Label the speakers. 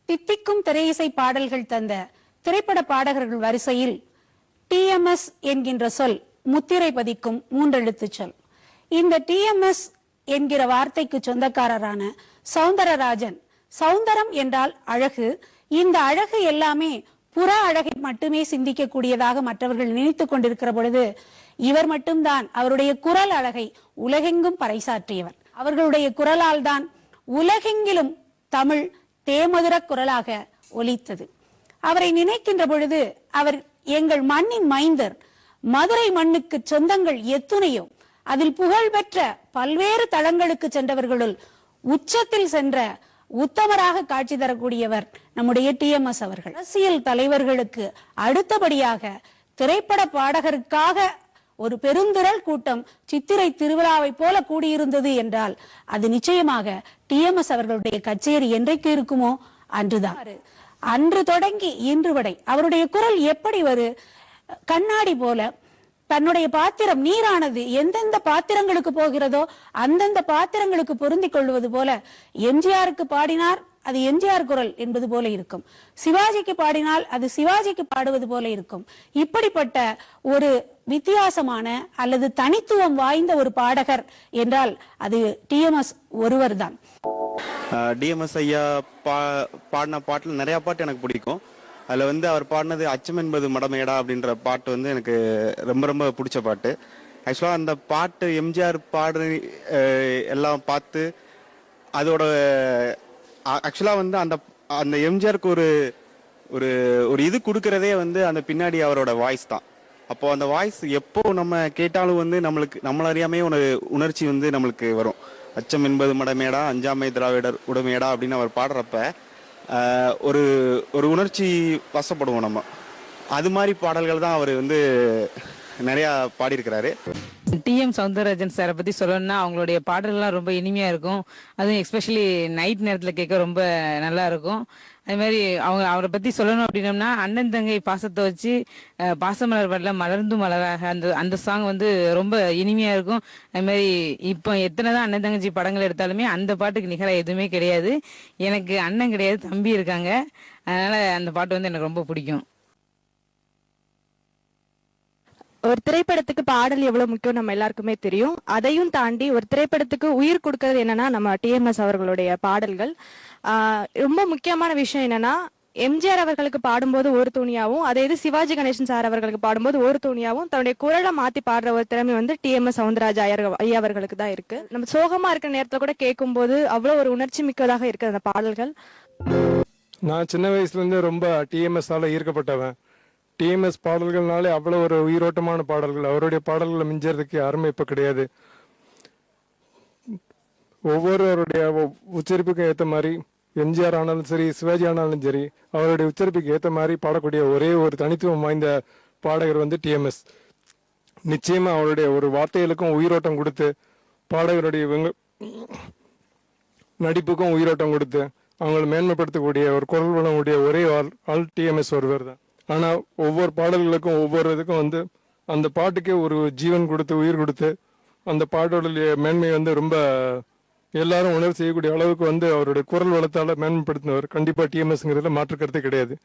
Speaker 1: தித்திக்கும் திரையிசை பாடல்கள் தந்த திரைப்பட பாடகர்கள் வரிசையில் டிஎம்எஸ் என்கின்ற சொல் முத்திரை பதிக்கும் மூன்றெழுத்து சொல். இந்த டிஎம்எஸ் என்கிற வார்த்தைக்கு சொந்தக்காரரான சௌந்தரராஜன், சௌந்தரம் என்றால் அழகு, இந்த அழகு எல்லாமே புற அழகை மட்டுமே சிந்திக்கக்கூடியதாக மற்றவர்கள் நினைத்துக் கொண்டிருக்கிற பொழுது இவர் மட்டும்தான் அவருடைய குரல் அழகை உலகெங்கும் பறைசாற்றியவர். அவர்களுடைய குரலால் தான் உலகெங்கிலும் தமிழ் தேமதுர குரலாக ஒலித்தது. அவரை நினைக்கின்ற பொழுது அவர் எங்கள் மண்ணின் மைந்தர். மதுரை மண்ணுக்கு சொந்தங்கள் எத்துணையோ, அதில் புகழ்பெற்ற பல்வேறு தளங்களுக்கு சென்றவர்களுள் உச்சத்தில் சென்ற உத்தமராக காட்சி தரக்கூடியவர் நம்முடைய டிஎம்எஸ் அவர்கள். அரசியல் தலைவர்களுக்கு அடுத்தபடியாக திரைப்பட பாடகருக்காக ஒரு பெருந்திரள் கூட்டம் சித்திரை திருவிழாவை போல கூடியிருந்தது என்றால் அது நிச்சயமாக டிஎம்எஸ் அவர்களுடைய கச்சேரி என்றைக்கு இருக்குமோ அன்றுதான். அன்று தொடங்கி இன்று வரை அவருடைய குரல் எப்படி ஒரு கண்ணாடி போல, தன்னுடைய பாத்திரம் நீரானது எந்தெந்த பாத்திரங்களுக்கு போகிறதோ அந்தந்த பாத்திரங்களுக்கு பொருந்திக் கொள்வது போல எம்ஜிஆருக்கு பாடினார் அது எம்ஜிஆர் குரல் என்பது போல இருக்கும், சிவாஜிக்கு பாடினால் அது சிவாஜிக்கு பாடுவது போல இருக்கும். இப்படிப்பட்ட ஒரு வித்தியாசமான அல்லது தனித்துவம் வாய்ந்த ஒரு பாடகர் என்றால் அது டிஎம்எஸ் ஒருவர் தான்.
Speaker 2: டிஎம்எஸ் ஐயா பாடின பாட்டுல நிறைய பாட்டு எனக்கு பிடிக்கும். அதுல அவர் பாடினது அச்சம் என்பது மடமேடா அப்படின்ற பாட்டு எனக்கு ரொம்ப ரொம்ப பிடிச்ச பாட்டு. ஆக்சுவலா அந்த பாட்டு எம்ஜிஆர் பாடு எல்லாம் பார்த்து அதோட ஆக்சுவலா அந்த அந்த எம்ஜிஆருக்கு ஒரு ஒரு ஒரு இது கொடுக்கறதே அந்த பின்னாடி அவரோட வாய்ஸ் தான். அப்போ அந்த வாய்ஸ் எப்போ நம்ம கேட்டாலும் நம்மள அறியாமே ஒரு உணர்ச்சி நம்மளுக்கு வரும். அச்சம் என்பது மடமேடா அஞ்சாமை திராவிடர் உடமேடா அப்படின்னு அவர் பாடுறப்ப ஒரு ஒரு உணர்ச்சி வசப்படுவோம் நம்ம. அது மாதிரி பாடல்கள் தான் அவர் நிறைய பாடியிருக்கிறாரு.
Speaker 3: டிஎம் சௌந்தரராஜன் சாரை பத்தி சொல்லணும்னா அவங்களுடைய பாடல்கள்லாம் ரொம்ப இனிமையா இருக்கும். அதுவும் எஸ்பெஷலி நைட் நேரத்துல கேட்க ரொம்ப நல்லா இருக்கும். அதே மாதிரி அவரை பத்தி சொல்லணும் அப்படின்னம்னா அண்ணன் தங்கை பாசத்தை வச்சு பாசமலர் பாடல மலர்ந்து மலராக அந்த சாங் ரொம்ப இனிமையா இருக்கும். அது மாதிரி இப்போ எத்தனைதான் அண்ணன் தங்கச்சி படங்கள் எடுத்தாலுமே அந்த பாட்டுக்கு நிகரா எதுவுமே கிடையாது. எனக்கு அண்ணன் கிடையாது, தம்பி இருக்காங்க. அதனால அந்த பாட்டு எனக்கு ரொம்ப பிடிக்கும்.
Speaker 4: ஒரு திரைப்படத்துக்கு பாடல் எவ்வளவு முக்கியம் நம்ம எல்லாருக்குமே தெரியும். அதையும் தாண்டி ஒரு திரைப்படத்துக்கு உயிர் கொடுக்கறது என்னன்னா நம்ம டிஎம்எஸ் அவர்களுடைய பாடல்கள். ரொம்ப முக்கியமான விஷயம் என்னன்னா எம்ஜிஆர் அவர்களுக்கு பாடும்போது ஒரு துணியாவும், அதே இது சிவாஜி கணேசன் சார் அவர்களுக்கு பாடும்போது ஒரு துணியாவும் தன்னுடைய குரலை மாத்தி பாடுற ஒரு திறமை டிஎம்எஸ் சவுந்தரராஜ ஐயா அவர்களுக்கு தான் இருக்கு. நம்ம சோகமா இருக்கிற நேரத்துல கூட கேட்கும் போது அவ்வளவு ஒரு உணர்ச்சி மிக்கதாக இருக்கு அந்த பாடல்கள்.
Speaker 5: நான் சின்ன வயசுல இருந்து ரொம்ப டிஎம்எஸ் ஆல ஈர்க்கப்பட்டவன். டிஎம்எஸ் பாடல்கள்னாலே அவ்வளோ ஒரு உயிரோட்டமான பாடல்கள். அவருடைய பாடல்களை மிஞ்சறதுக்கு யாருமே இப்போ கிடையாது. ஒவ்வொருவருடைய உச்சரிப்புக்கும் ஏற்ற மாதிரி எம்ஜிஆர் ஆனாலும் சரி, சிவாஜி ஆனாலும் சரி, அவருடைய உச்சரிப்புக்கு ஏற்ற மாதிரி பாடக்கூடிய ஒரே ஒரு தனித்துவம் வாய்ந்த பாடகர் டிஎம்எஸ். நிச்சயமா அவருடைய ஒரு வார்த்தைகளுக்கும் உயிரோட்டம் கொடுத்து, பாடகருடைய நடிப்புக்கும் உயிரோட்டம் கொடுத்து அவங்களை மேன்மைப்படுத்தக்கூடிய ஒரு குரல் வளமுடைய ஒரே ஆள் டிஎம்எஸ் ஒருவர் தான். ஆனா ஒவ்வொரு பாடல்களுக்கும் ஒவ்வொரு இதுக்கும் அந்த பாட்டுக்கே ஒரு ஜீவன் கொடுத்து உயிர் கொடுத்து அந்த பாட்டோடைய மேன்மை ரொம்ப எல்லாரும் உணர்வு செய்யக்கூடிய அளவுக்கு அவருடைய குரல் வளத்தால மேன்மைப்படுத்தினவர் கண்டிப்பா டிஎம்எஸ்ங்கிறதுல மாற்று கருத்தே கிடையாது.